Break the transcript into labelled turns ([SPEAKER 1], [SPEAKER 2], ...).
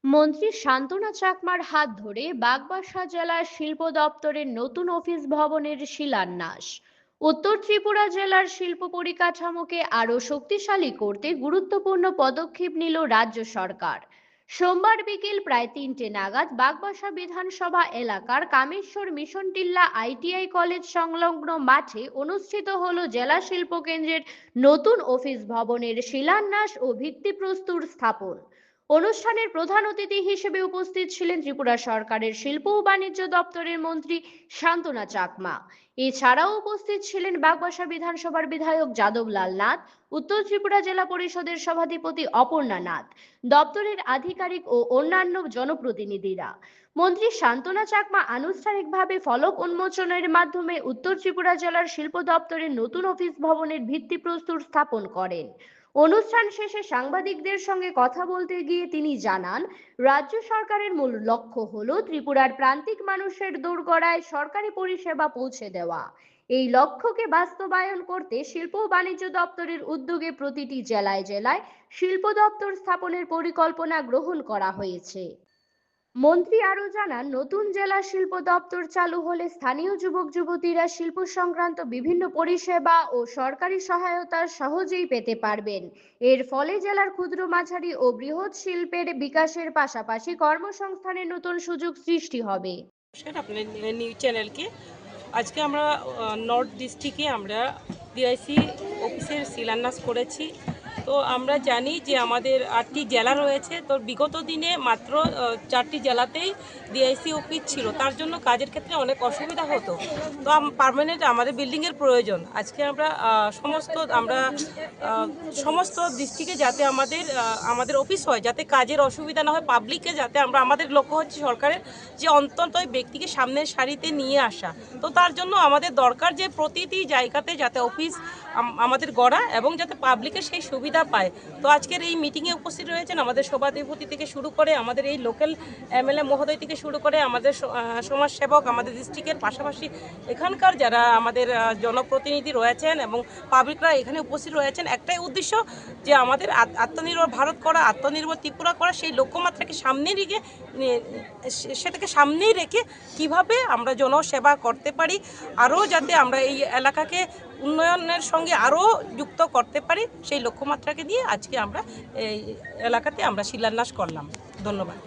[SPEAKER 1] মন্ত্রী শান্তনা চাকমার হাত ধরে বাগবাসা জেলার শিল্প দপ্তরের নতুন অফিস ভবনের শিলান্যাস। উত্তর ত্রিপুরা জেলার শিল্প পরিকাঠামোকে আরও শক্তিশালী করতে গুরুত্বপূর্ণ পদক্ষেপ নিল রাজ্য সরকার। সোমবার বিকেল প্রায় ৩টে নাগাদ বাগবাসা বিধানসভা এলাকার Kameshwar mission Tilla ITI college সংলগ্ন মাঠে অনুষ্ঠিত হলো জেলা শিল্প কেন্দ্রের নতুন অফিস ভবনের শিলান্যাস ও ভিত্তিপ্রস্তর স্থাপন। অনুষ্ঠানের প্রধান অতিথি হিসেবে উপস্থিত ছিলেন ত্রিপুরা সরকারের শিল্প ও বাণিজ্য দপ্তরের মন্ত্রী শান্তনা চাকমা। এছাড়াও উপস্থিত ছিলেন বাগবাসা বিধানসভার বিধায়ক যাদবলাল নাথ, উত্তর ত্রিপুরা জেলা পরিষদের সভাধিপতি অপর্ণা নাথ, দপ্তরের আধিকারিক ও অন্যান্য জনপ্রতিনিধিরা। মন্ত্রী শান্তনা চাকমা আনুষ্ঠানিকভাবে ফলক উন্মোচনের মাধ্যমে উত্তর ত্রিপুরা জেলার শিল্প দপ্তরের নতুন অফিস ভবনের ভিত্তিপ্রস্তর স্থাপন করেন। অনুষ্ঠান শেষে সাংবাদিকদের সঙ্গে কথা বলতে গিয়ে তিনি জানান, রাজ্য সরকারের মূল লক্ষ্য হলো ত্রিপুরার প্রান্তিক মানুষের দোরগোড়ায় সরকারি পরিষেবা পৌঁছে দেওয়া। এই লক্ষ্যকে বাস্তবায়ন করতে শিল্প ও বাণিজ্য দপ্তরের উদ্যোগে প্রতিটি জেলায় জেলায় শিল্প দপ্তর স্থাপনের পরিকল্পনা গ্রহণ করা হয়েছে। মন্ত্রী আরো জানান, নতুন জেলা শিল্প দপ্তর চালু হলে স্থানীয় যুবক যুবতীরা শিল্প সংক্রান্ত বিভিন্ন পরিষেবা ও সরকারি সহায়তা সহজেই পেতে পারবেন। এর ফলে জেলার ক্ষুদ্র মাঝারি ও বৃহৎ শিল্পের বিকাশের পাশাপাশি কর্মসংস্থানের নতুন সুযোগ সৃষ্টি হবে।
[SPEAKER 2] আপনার নিউজ চ্যানেলকে আজকে আমরা নর্থ ডিস্ট্রিক্টে আমরা ডিআইসি অফিসের শিলান্যাস করেছি। তো আমরা জানি যে আমাদের 8টি জেলা রয়েছে, তো বিগত দিনে মাত্র 4টি জেলাতেই ডিআইসি অফিস ছিল, তার জন্য কাজের ক্ষেত্রে অনেক অসুবিধা হতো। তো পার্মানেন্ট আমাদের বিল্ডিংয়ের প্রয়োজন। আজকে আমরা সমস্ত ডিস্ট্রিক্টে যাতে আমাদের অফিস হয়, যাতে কাজের অসুবিধা না হয় পাবলিককে, যাতে আমাদের লক্ষ্য হচ্ছে সরকারের যে অন্তত ব্যক্তিকে সামনের সারিতে নিয়ে আসা। তো তার জন্য আমাদের দরকার যে প্রতিটি জায়গাতে যাতে অফিস আমাদের গড়া এবং যাতে পাবলিকের সেই সুবিধা পায়। তো আজকের এই মিটিংয়ে উপস্থিত রয়েছেন আমাদের সভাধিপতি থেকে শুরু করে আমাদের এই লোকাল এমএলএ মহোদয় থেকে শুরু করে আমাদের সমাজসেবক, আমাদের ডিস্ট্রিক্টের পাশাপাশি এখানকার যারা আমাদের জনপ্রতিনিধি রয়েছেন এবং পাবলিকরা এখানে উপস্থিত রয়েছেন। একটাই উদ্দেশ্য যে আমাদের আত্মনির্ভর ভারত করা, আত্মনির্ভর ত্রিপুরা করা, সেই লক্ষ্যমাত্রাকে সেটাকে সামনেই রেখে কিভাবে আমরা জনসেবা করতে পারি, আরও যাতে আমরা এই এলাকাকে উন্নয়নের সঙ্গে আরও যুক্ত করতে পারি, সেই লক্ষ্যমাত্রাকে নিয়ে আজকে আমরা এই এলাকাতে আমরা শিলান্যাস করলাম। ধন্যবাদ।